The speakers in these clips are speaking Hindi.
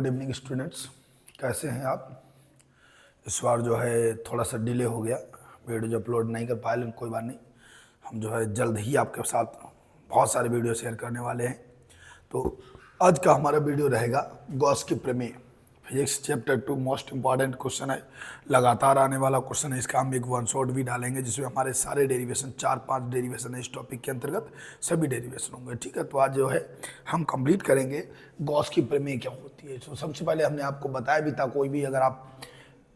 इवनिंग स्टूडेंट्स, कैसे हैं आप। इस बार जो है थोड़ा सा डिले हो गया, वीडियो जो अपलोड नहीं कर पाए, लेकिन कोई बात नहीं, हम जो है जल्द ही आपके साथ बहुत सारे वीडियो शेयर करने वाले हैं। तो आज का हमारा वीडियो रहेगा गॉस की प्रमेय, physics chapter 2 most important question है, लगातार आने वाला क्वेश्चन है। इसका हम एक वन शॉट भी डालेंगे जिसमें हमारे सारे डेरिवेशन 4-5 डेरिवेशन है इस टॉपिक के अंतर्गत, सभी डेरिवेशन होंगे। ठीक है, तो आज जो है हम कंप्लीट करेंगे गॉस की प्रमेय क्या होती है। तो सबसे पहले हमने आपको बताया भी था, कोई भी अगर आप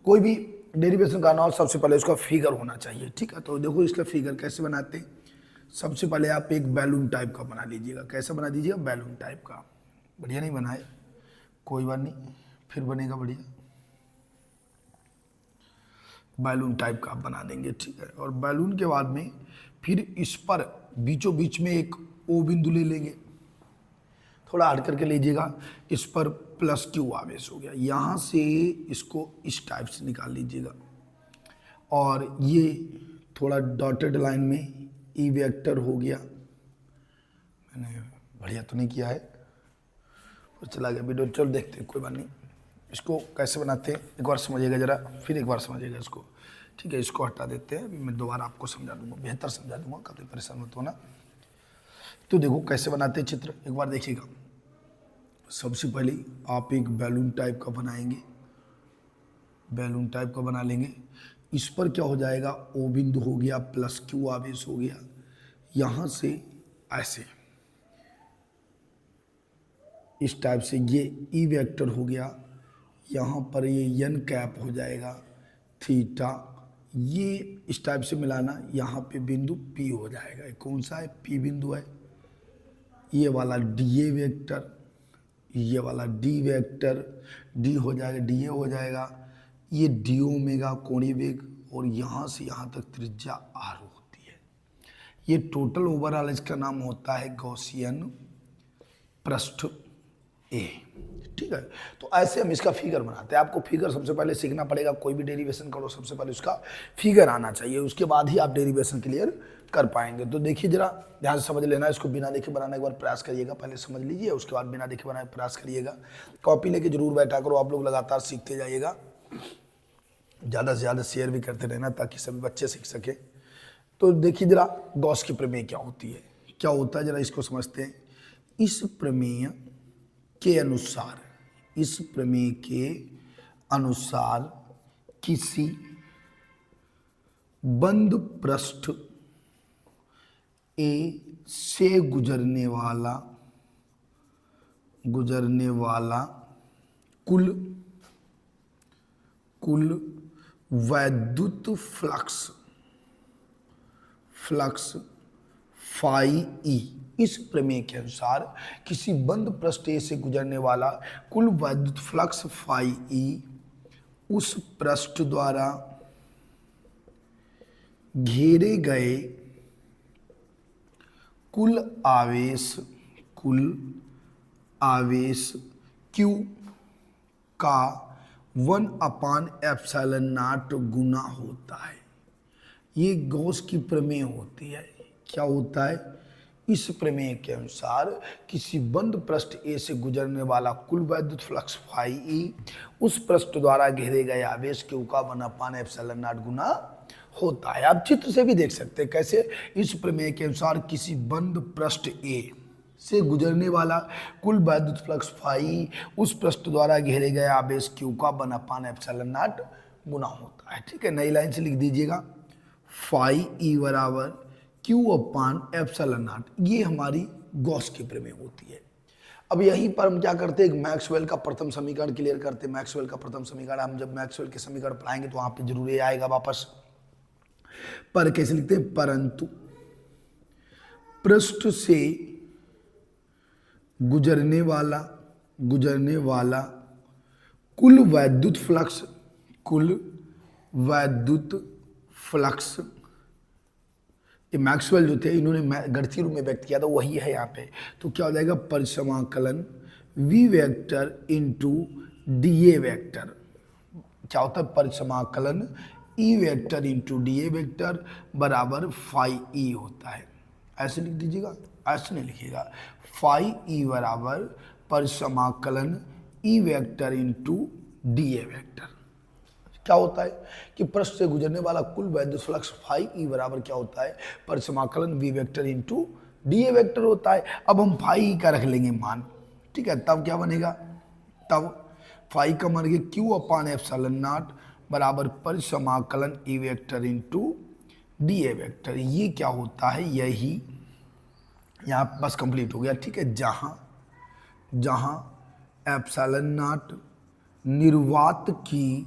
कोई भी डेरिवेशन का नाम, सबसे पहले उसका फिगर होना चाहिए। ठीक है, तो देखो इसका फिगर कैसे बनाते हैं। सबसे पहले आप एक बैलून टाइप का बना लीजिएगा। कैसा बना दीजिएगा? बैलून टाइप का। बढ़िया नहीं बनाए, कोई बात नहीं, फिर बनेगा बढ़िया। बैलून टाइप का आप बना देंगे। ठीक है, और बैलून के बाद में फिर इस पर बीचों बीच में एक ओ बिंदु ले लेंगे, थोड़ा हट करके लीजिएगा। इस पर प्लस क्यू आवेश हो गया, यहाँ से इसको इस टाइप से निकाल लीजिएगा। और ये थोड़ा डॉटेड लाइन में ई वेक्टर हो गया। मैंने बढ़िया तो नहीं किया है, तो चला गया वीडियो। चलो देखते हैं, कोई बात नहीं। इसको कैसे बनाते हैं एक बार समझिएगा जरा, फिर एक बार समझिएगा इसको। ठीक है, इसको हटा देते हैं, अभी मैं दोबारा आपको समझा दूंगा, बेहतर समझा दूंगा, कभी परेशान मत होना। तो देखो कैसे बनाते हैं चित्र, एक बार देखिएगा। सबसे पहले आप एक बैलून टाइप का बनाएंगे, बैलून टाइप का बना लेंगे। इस पर क्या हो जाएगा, ओ बिंदु हो गया, प्लस क्यू आवेश हो गया। यहाँ से ऐसे इस टाइप से ये ई वेक्टर हो गया। यहाँ पर ये एन कैप हो जाएगा, थीटा, ये इस टाइप से मिलाना। यहाँ पे बिंदु पी हो जाएगा। कौन सा है? पी बिंदु है। ये वाला डी ए वेक्टर, ये वाला डी वेक्टर, डी हो जाएगा, डी ए हो जाएगा। ये डी ओमेगा कोणीय वेग, और यहाँ से यहाँ तक त्रिज्या आर होती है। ये टोटल ओवरऑल इसका नाम होता है गॉसियन पृष्ठ ए। ठीक है, तो ऐसे हम इसका फिगर बनाते हैं। आपको फिगर सबसे पहले सीखना पड़ेगा। कोई भी डेरिवेशन करो, सबसे पहले उसका फिगर आना चाहिए, उसके बाद ही आप डेरिवेशन क्लियर कर पाएंगे। तो देखिए जरा ध्यान से समझ लेना। इसको बिना देखे बनाने के बाद प्रयास करिएगा, पहले समझ लीजिए, उसके बाद बिना देखे बनाने का प्रयास करिएगा। कॉपी लेके जरूर बैठा करो, आप लोग लगातार सीखते जाइएगा। ज़्यादा से ज़्यादा शेयर भी करते रहना ताकि सभी बच्चे सीख सकें। तो देखिए जरा गॉस की प्रमेय क्या होती है, क्या होता है, जरा इसको समझते हैं। इस प्रमेय के अनुसार, इस प्रमेय के अनुसार किसी बंद पृष्ठ ए से गुजरने वाला कुल वैद्युत फ्लक्स फाई ई। इस प्रमेय के अनुसार किसी बंद पृष्ठ ए से गुजरने वाला कुल वैद्युत फ्लक्स फाई ई उस पृष्ठ द्वारा घेरे गए कुल आवेश Q का 1/ε0 गुना होता है। ये गॉस की प्रमेय होती है। क्या होता है? इस प्रमेय के अनुसार किसी बंद पृष्ठ ए से गुजरने वाला कुल वैद्युत फ्लक्स फाई ई उस पृष्ठ द्वारा घेरे गए आवेश Q का 1/ε0 गुना होता है। आप चित्र से भी देख सकते हैं कैसे। इस प्रमेय के अनुसार किसी बंद पृष्ठ ए से गुजरने वाला कुल वैद्युत फ्लक्स फाई उस पृष्ठ द्वारा घेरे गए आवेश Q का 1/ε0 गुना होता है। ठीक है, नई लाइन से लिख दीजिएगा, फाई ई बराबर Q/ε0। ये हमारी गॉस की प्रमेय होती है। अब यहीं पर हम क्या करते हैं, मैक्सवेल का प्रथम समीकरण क्लियर करते हैं। मैक्सवेल का प्रथम समीकरण, हम जब मैक्सवेल के समीकरण पढ़ाएंगे तो वहां पे जरूर ये आएगा वापस। पर कैसे लिखते हैं? परंतु पृष्ठ से गुजरने वाला कुल वैद्युत फ्लक्स, ये मैक्सवेल जो थे, इन्होंने गणितीय रूप में व्यक्त किया था, वही है यहाँ पे। तो क्या हो जाएगा? परिसमाकलन V vector into D A vector. क्या होता है? परिसमाकलन E vector into D A vector बराबर फाई ई होता है। ऐसे लिख दीजिएगा, ऐसे नहीं लिखिएगा। फाई ई बराबर परिसमाकलन E vector into D A vector. क्या होता है कि पृष्ठ से गुजरने वाला कुल वैद्युत फ्लक्स फाई ई बराबर क्या होता है, परिसमाकलन V vector into D A vector होता है। अब हम फाई ई का रख लेंगे मान, ठीक है, तब क्या बनेगा, तब फाई का मान क्यू अपान एप्सिलॉन नॉट बराबर परिसमाकलन E vector into D A vector. ये क्या होता है, यही यहाँ बस कंप्लीट हो गया, ठीक है। जहाँ जहाँ एप्सिलॉन नॉट निर्वात की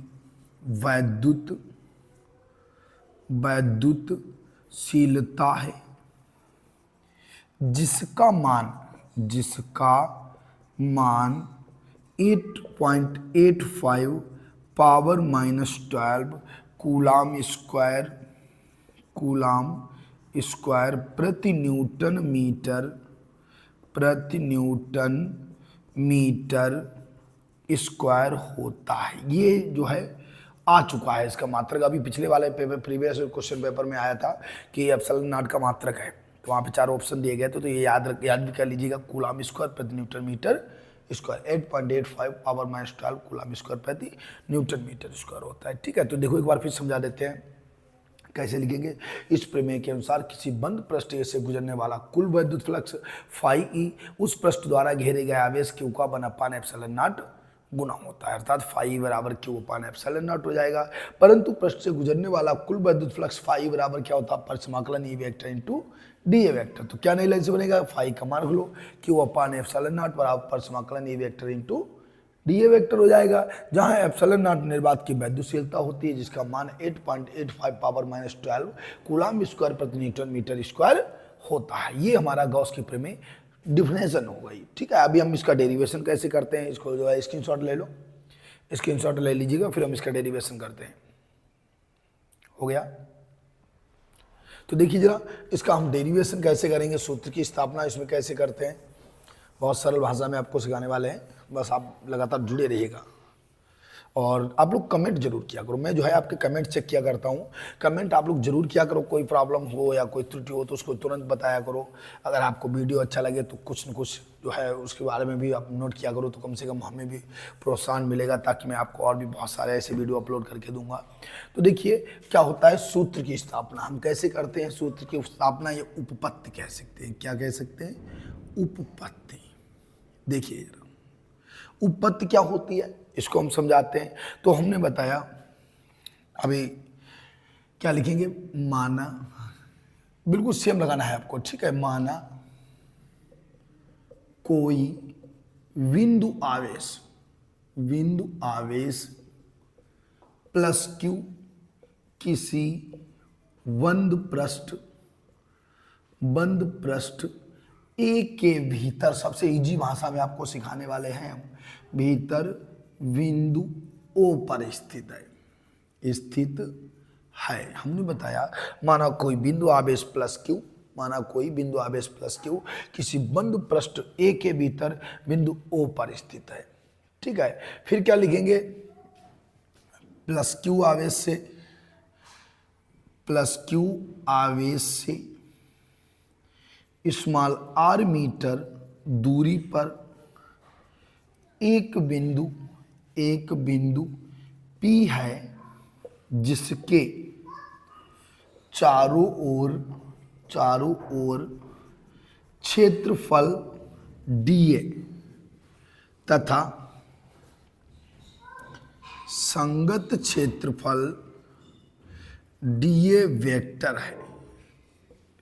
वैद्युतशीलता है, जिसका मान 8.85 पावर -12 कूलाम स्क्वायर प्रति न्यूटन मीटर स्क्वायर होता है। ये जो है आ चुका है इसका मात्रक, अभी पिछले वाले पेपर प्रीवियस क्वेश्चन पेपर में आया था कि एप्सिलॉन नॉट का मात्रक है, तो वहाँ पे 4 ऑप्शन दिए गए थे, तो ये याद भी कर लीजिएगा, कूलाम स्क्वायर प्रति newton metre square 8.85 power -12 coulomb square प्रति न्यूटन मीटर स्क्वायर होता है, ठीक है। तो देखो एक बार फिर समझा देते हैं कैसे लिखेंगे। इस प्रमेय के अनुसार किसी बंद पृष्ठ ए से गुजरने वाला कुल वैद्युत फ्लक्स फाई ई उस पृष्ठ द्वारा घेरे गए आवेश क्यू का 1/, एप्सिलॉन नॉट गुना होता है, अर्थात फाई बराबर क्यू अपान एप्सिलॉन नॉट हो जाएगा। परंतु पृष्ठ से गुजरने वाला कुल वैद्युत फ्लक्स फाई बराबर क्या होता है, परिसमाकलन E vector into D A vector. तो क्या नई लाइन से बनेगा, फाई का मान रख लो, क्यू अपान एप्सिलॉन नॉट बराबर परिसमाकलन E vector into D A vector हो जाएगा। जहां एप्सिलॉन नॉट निर्वात की वैद्युतशीलता होती है, जिसका मान 8.85 पावर -12 कूलाम स्क्वायर प्रति न्यूटन मीटर स्क्वायर होता है। ये हमारा गॉस की प्रमेय डिफिनेशन हो गई, ठीक है। अभी हम इसका डेरिवेशन कैसे करते हैं, इसको जो है स्क्रीनशॉट ले लो, स्क्रीनशॉट ले लीजिएगा, फिर हम इसका डेरिवेशन करते हैं। हो गया, तो देखिए जरा इसका हम डेरिवेशन कैसे करेंगे, सूत्र की स्थापना इसमें कैसे करते हैं, बहुत सरल भाषा में आपको सिखाने वाले हैं, बस आप लगातार जुड़े रहिएगा। और आप लोग कमेंट जरूर किया करो, मैं जो है आपके कमेंट चेक किया करता हूँ, कमेंट आप लोग जरूर किया करो, कोई प्रॉब्लम हो या कोई त्रुटि हो तो उसको तुरंत बताया करो। अगर आपको वीडियो अच्छा लगे तो कुछ न कुछ जो है उसके बारे में भी आप नोट किया करो, तो कम से कम हमें भी प्रोत्साहन मिलेगा, ताकि मैं आपको और भी बहुत सारे ऐसे वीडियो अपलोड करके दूंगा। तो देखिए क्या होता है, सूत्र की स्थापना हम कैसे करते हैं, सूत्र की स्थापना ये उपपत्ति कह सकते हैं, क्या कह सकते हैं, उपपत्ति। देखिए जरा उपपत्ति क्या होती है इसको हम समझाते हैं। तो हमने बताया, अभी क्या लिखेंगे, माना, बिल्कुल सेम लगाना है आपको, ठीक है। माना कोई बिंदु आवेश प्लस क्यू किसी बंद पृष्ठ ए के भीतर, सबसे इजी भाषा में आपको सिखाने वाले हैं हम, भीतर बिंदु ओ पर स्थित है। हमने बताया माना कोई बिंदु आवेश प्लस क्यू, किसी बंद पृष्ठ ए के भीतर बिंदु ओ पर स्थित है, ठीक है। फिर क्या लिखेंगे, प्लस क्यू आवेश से स्मॉल आर मीटर दूरी पर एक बिंदु P है, जिसके चारों ओर क्षेत्रफल dA तथा संगत क्षेत्रफल dA वेक्टर है,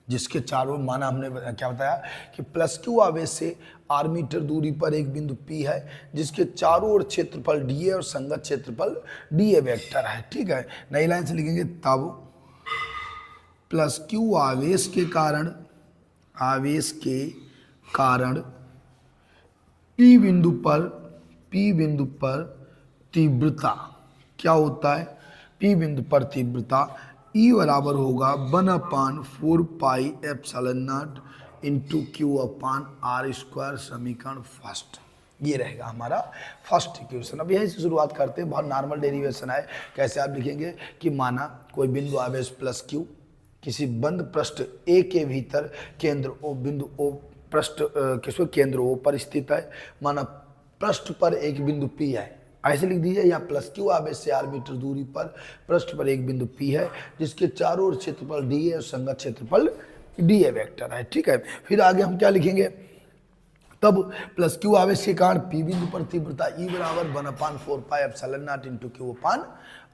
जिसके चारों, माना हमने क्या बताया कि प्लस क्यू आवेश से आर मीटर दूरी पर एक बिंदु P है, जिसके चारों ओर क्षेत्रफल dA और संगत क्षेत्रफल dA वेक्टर है, ठीक है। नई लाइन से लिखेंगे, तब प्लस क्यू आवेश के कारण P बिंदु पर तीव्रता क्या होता है, P बिंदु पर तीव्रता E बराबर होगा 1/4 pi epsilon naught into Q upon R square, समीकरण फर्स्ट। ये रहेगा हमारा फर्स्ट इक्वेशन। अब यहीं से शुरुआत करते हैं, बहुत नॉर्मल डेरिवेशन है। कैसे आप लिखेंगे कि माना कोई बिंदु आवेश प्लस क्यू किसी बंद पृष्ठ ए के भीतर केंद्र ओ, बिंदु ओ पृष्ठ किसको केंद्र ओ पर स्थित है। माना पृष्ठ पर एक बिंदु P है, ऐसे लिख दीजिए, या प्लस क्यू आवेश से r मीटर दूरी पर पृष्ठ पर एक बिंदु P है जिसके चारों ओर क्षेत्रफल d है और संगत क्षेत्रफल dA वेक्टर है। ठीक है, फिर आगे हम क्या लिखेंगे, तब प्लस क्यू आवेश के कारण P बिंदु पर तीव्रता E बराबर 1/4 pi epsilon naught into Q upon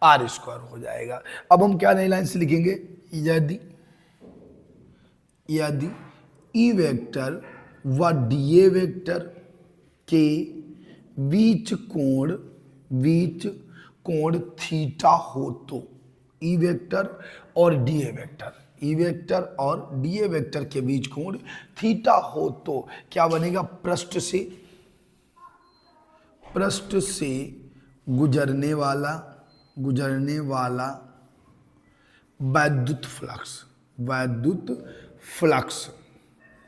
R square हो जाएगा। अब हम क्या नई लाइन से लिखेंगे, यदि E वेक्टर व dA वेक्टर के बीच कोण थीटा हो तो E वेक्टर और dA वेक्टर, E वेक्टर और dA वेक्टर के बीच कोण थीटा हो तो क्या बनेगा, पृष्ठ से गुजरने वाला वैद्युत फ्लक्स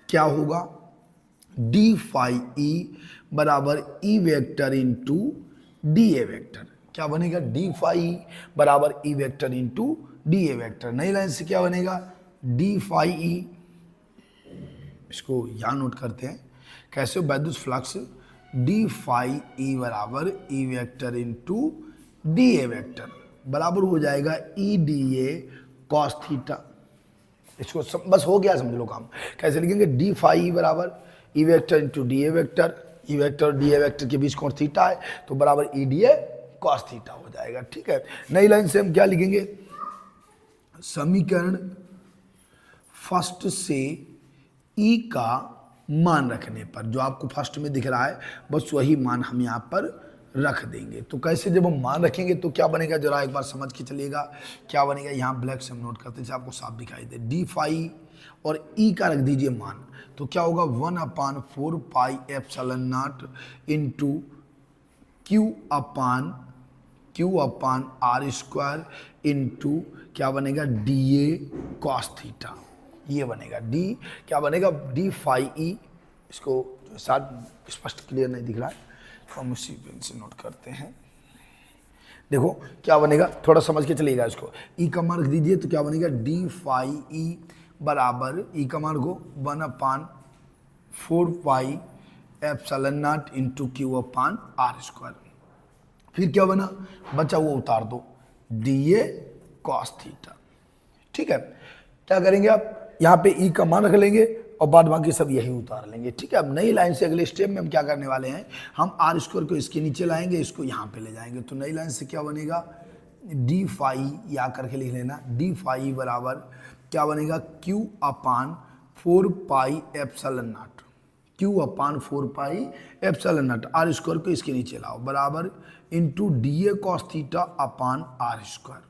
क्या होगा, डी फाई ई बराबर E vector into D A vector. क्या बनेगा, डी फाई बराबर E vector into D A vector. नई लाइन से क्या बनेगा, डी फाई ई, इसको यहाँ नोट करते हैं कैसे, वैद्युत फ्लक्स डी फाई ई बराबर E vector into D A vector बराबर हो जाएगा E D A cos theta. इसको बस हो गया, समझ लो काम। कैसे लिखेंगे, डी फाई बराबर E vector into D A vector, E vector और डी ए वेक्टर के बीच कोण थीटा है तो बराबर ई डी ए कॉस थीटा हो जाएगा। ठीक है, नई लाइन से हम क्या लिखेंगे, समीकरण फर्स्ट से ई का मान रखने पर, जो आपको फर्स्ट में दिख रहा है बस वही मान हम यहाँ पर रख देंगे। तो कैसे जब हम मान रखेंगे तो क्या बनेगा, जरा एक बार समझ के चलिएगा क्या बनेगा। यहाँ ब्लैक से हम नोट करते हैं, आपको साफ दिखाई दे, डी फाई और ई का रख दीजिए मान, तो क्या होगा 1/4 pi epsilon naught into Q upon R square into क्या बनेगा डी ए कॉस थीटा। ये बनेगा डी, क्या बनेगा डी फाई ई, इसको साथ स्पष्ट क्लियर नहीं दिख रहा है तो हम उसी पेन से नोट करते हैं। देखो क्या बनेगा, थोड़ा समझ के चलिएगा इसको। ई का मान रख दीजिए तो क्या बनेगा, डी फाई ई बराबर ई का मान को 1/4 pi epsilon naught into Q upon R square. फिर क्या बना, बचा हुआ उतार दो, डी ए कॉस थीटा। ठीक है, क्या करेंगे आप, यहाँ पे ई का मान रख लेंगे और बाद बाकी सब यही उतार लेंगे। ठीक है, अब नई लाइन से अगले स्टेप में हम क्या करने वाले हैं, हम आर स्क्वायर को इसके नीचे लाएंगे, इसको यहाँ पे ले जाएंगे। तो नई लाइन से क्या बनेगा, डी फाई या करके लिख लेना, डी फाई बराबर क्या बनेगा, Q upon 4 pi epsilon naught, Q upon 4 pi epsilon naught, R square को इसके नीचे लाओ बराबर into D A cos theta upon R square.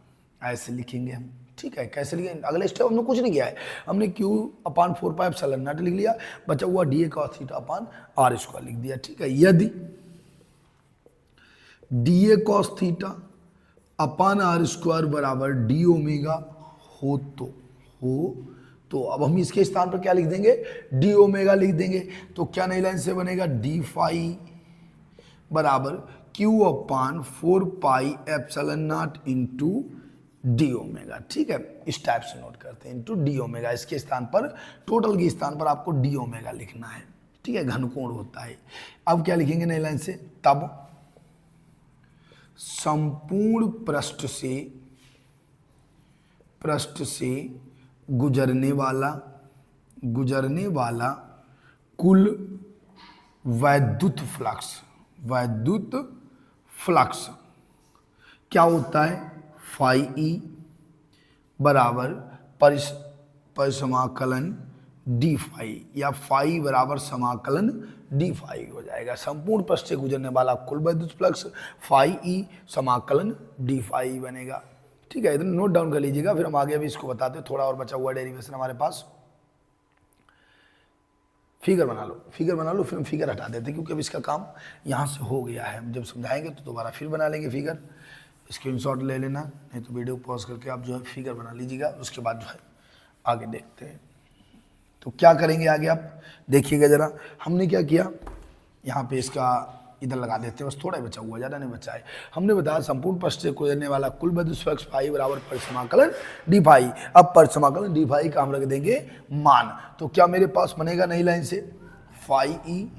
ऐसे लिखेंगे हम। ठीक है, कैसे लिखेंगे, अगले स्टेप हमने कुछ नहीं किया है, हमने Q upon 4 pi epsilon naught लिख लिया, बचा हुआ D A cos theta upon R square लिख दिया। ठीक है, यदि D A cos theta upon R square बराबर डी ओमेगा हो तो अब हम इसके स्थान पर क्या लिख देंगे, डी ओमेगा लिख देंगे। तो क्या नई लाइन से बनेगा, डी फाई बराबर Q upon 4 pi epsilon naught into D omega. ठीक है, इस टाइप से नोट करते हैं, इंटू डी ओमेगा। इसके स्थान पर, टोटल के स्थान पर आपको डी ओमेगा लिखना है। ठीक है, घनकोण होता है। अब क्या लिखेंगे नई लाइन से, तब संपूर्ण पृष्ठ से गुजरने वाला कुल वैद्युत फ्लक्स क्या होता है, फाई ई बराबर परिसमाकलन डी फाई, या फाई बराबर समाकलन डी फाई हो जाएगा। संपूर्ण पृष्ठ से गुजरने वाला कुल वैद्युत फ्लक्स फाई ई समाकलन डी फाई बनेगा। ठीक है, इधर नोट डाउन कर लीजिएगा, फिर हम आगे भी इसको बताते हैं। थोड़ा और बचा हुआ डेरिवेशन हमारे पास, फिगर बना लो, फिर हम फिगर हटा देते हैं क्योंकि अब इसका काम यहाँ से हो गया है। हम जब समझाएंगे तो दोबारा फिर बना लेंगे फिगर। स्क्रीनशॉट ले लेना, नहीं तो वीडियो पॉज करके आप जो है फिगर बना लीजिएगा, उसके बाद जो है आगे देखते हैं। तो क्या करेंगे आगे आप देखिएगा जरा। हमने क्या किया, यहाँ पे इसका इधर लगा देते हैं, बस थोड़ा ही बचा हुआ, ज़्यादा नहीं बचा है। हमने बताया संपूर्ण पृष्ठ से गुजरने वाला कुल वैद्युत फ्लक्स फाई बराबर परिसमाकलन डी फाई। अब परिसमाकलन डी फाई का हम रख देंगे मान। तो क्या मेरे पास बनेगा नई लाइन से, फाई ई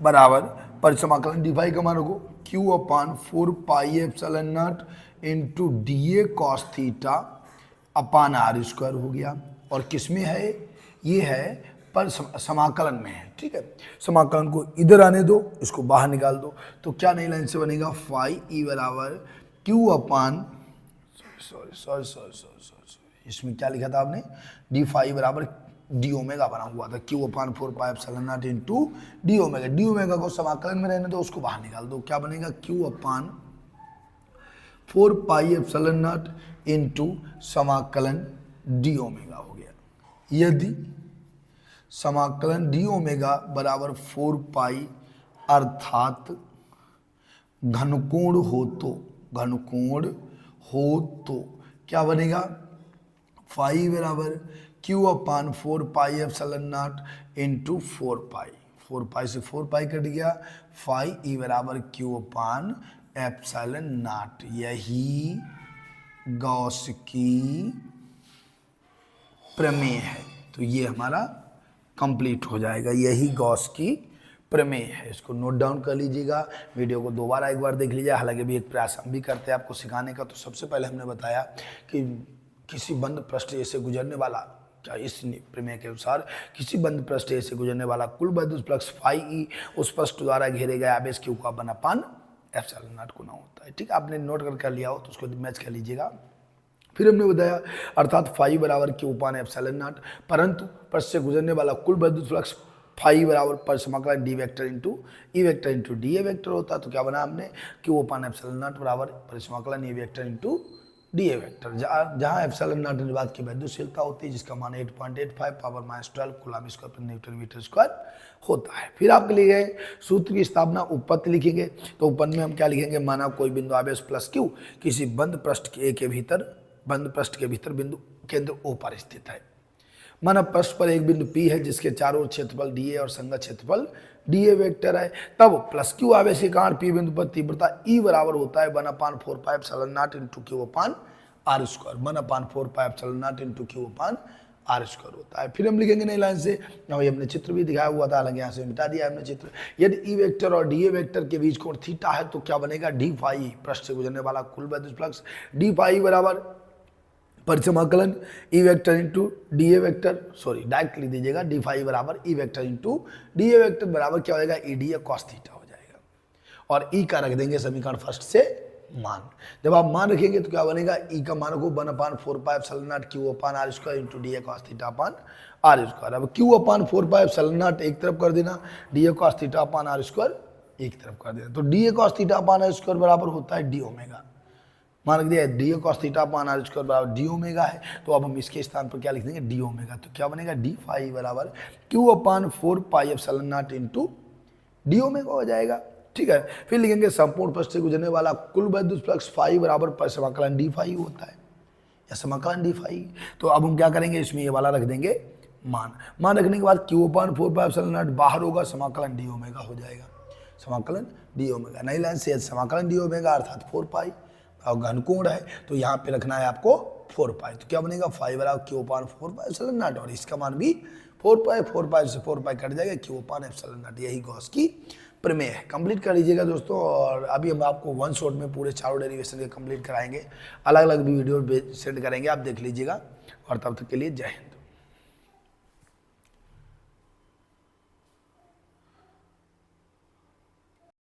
बराबर परिसमाकलन डी फाई का मान रखो Q upon 4 pi epsilon naught into D A cos theta upon R square हो गया। और किस में है, ये है पर समाकलन में है, ठीक है। समाकलन को इधर आने दो, इसको बाहर निकाल दो, तो क्या नई लाइन से बनेगा, फाई ई बराबर क्यू अपान सॉरी इसमें क्या लिखा था आपने, डी फाई बराबर डी ओमेगा बना हुआ था, Q upon 4 pi epsilon not into D omega. D omega को समाकलन में रहने दो, उसको बाहर निकाल दो, क्या बनेगा, Q upon 4 pi epsilon not into समाकलन डी ओमेगा हो गया। यदि समाकलन डी ओमेगा बराबर 4 पाई अर्थात घनकोण हो तो क्या बनेगा, फाई बराबर Q upon 4 pi epsilon naught into 4 पाई से 4 पाई कट गया, फाई ई बराबर क्यू अपान एप्सिलॉन नॉट। यही गॉस की प्रमेय है। तो ये हमारा कंप्लीट हो जाएगा, यही गॉस की प्रमेय है। इसको नोट डाउन कर लीजिएगा, वीडियो को दोबारा एक बार देख लीजिए। हालांकि भी एक प्रयास हम भी करते हैं आपको सिखाने का। तो सबसे पहले हमने बताया कि किसी बंद पृष्ठ से गुजरने वाला, क्या इस प्रमेय के अनुसार किसी बंद पृष्ठ से गुजरने वाला कुल विद्युत फ्लक्स फाई ई उस पृष्ठ द्वारा घेरे गए आवेश क्यू का अपान एप्सिलॉन नॉट गुना होता है, ठीक है। आपने नोट कर लिया हो तो उसको मैच कर लीजिएगा। फिर हमने बताया अर्थात फाई बराबर क्यू अपान एप्सिलॉन नॉट, परंतु पृष्ठ से गुजरने वाला कुल विद्युत फ्लक्स फाई बराबर परिसमाकलन D vector into E vector into D A vector होता है। तो क्या बना हमने, क्यू अपान एप्सिलॉन नॉट बराबर परिसमाकलन E vector into D A vector, जहाँ एप्सिलॉन नॉट निर्वात की विद्युतशीलता होती है, जिसका मान 8.85 पावर -12 कूलम स्क्वायर पर न्यूटन मीटर स्क्वायर होता है। फिर आपके लिए सूत्र की स्थापना उपपत्ति लिखेंगे। तो उपपत्ति में हम क्या लिखेंगे, माना कोई बिंदु आवेश प्लस क्यू किसी बंद पृष्ठ के भीतर बिंदु केंद्र ओ पर स्थित है। माना पृष्ठ पर एक बिंदु P है जिसके चारों ओर क्षेत्रफल डीए और संगत क्षेत्रफल डीए वेक्टर है। तब प्लस क्यू आवेश के कारण P बिंदु पर तीव्रता E बराबर होता है 1/4 pi epsilon naught into Q upon R square. 1/4 pi epsilon naught into Q upon R square होता है। फिर हम लिखेंगे नई लाइन से, हमने चित्र भी दिखाया हुआ था, हालांकि यहाँ से मिटा दिया हमने चित्र। यदि ई वेक्टर और डी ए वेक्टर के बीच कोण थीटा है तो क्या बनेगा, डी फाई पृष्ठ से गुजरने वाला कुल विद्युत फ्लक्स डी फाई बराबर परिसमाकलन E vector into D A vector, sorry direct लिख दीजिएगा, डी फाई बराबर E vector into D A vector बराबर क्या हो जाएगा, E D A cos theta हो जाएगा। और ई का रख देंगे समीकरण फर्स्ट से मान। जब आप मान रखेंगे तो क्या बनेगा, ई का मान को 1/4 pi epsilon naught Q upon R square into D A cos theta upon R square. अब Q upon 4 pi epsilon naught एक तरफ कर देना, D A cos theta upon R square एक तरफ कर देना। तो D A cos theta upon R square बराबर होता है डी ओमेगा। मान दिया D A cos theta upon R square बराबर डी ओमेगा है। तो अब हम इसके स्थान पर क्या लिख देंगे, डी ओमेगा। तो क्या बनेगा, डी फाई बराबर Q upon 4 pi epsilon naught into D omega हो जाएगा, ठीक है। फिर लिखेंगे संपूर्ण पृष्ठ से गुजरने वाला कुल विद्युत फ्लक्स फाई बराबर परिसमाकलन डी फाई होता है, या समाकलन डी फाई। तो अब हम क्या करेंगे, इसमें ये वाला रख देंगे मान रखने के बाद Q upon 4 pi epsilon not बाहर होगा, समाकलन डी ओमेगा हो जाएगा, समाकलन डी ओमेगा। नई लाइन से समाकलन डी ओमेगा अर्थात 4 पाई और घनकोण है तो यहाँ पे रखना है आपको 4 पाई। तो क्या बनेगा, फाई बराबर Q upon 4 pi epsilon not, और इसका मान भी 4 पाई से 4 पाई कट जाएगा, क्यू अपान एप्सिलॉन नॉट। यही गॉस की प्रमेय है। कंप्लीट कर लीजिएगा दोस्तों। और अभी हम आपको वन शॉट में पूरे चारों डेरिवेशन के कंप्लीट कराएंगे, अलग अलग भी वीडियो सेंड करेंगे, आप देख लीजिएगा। और तब तक के लिए जय हिंद।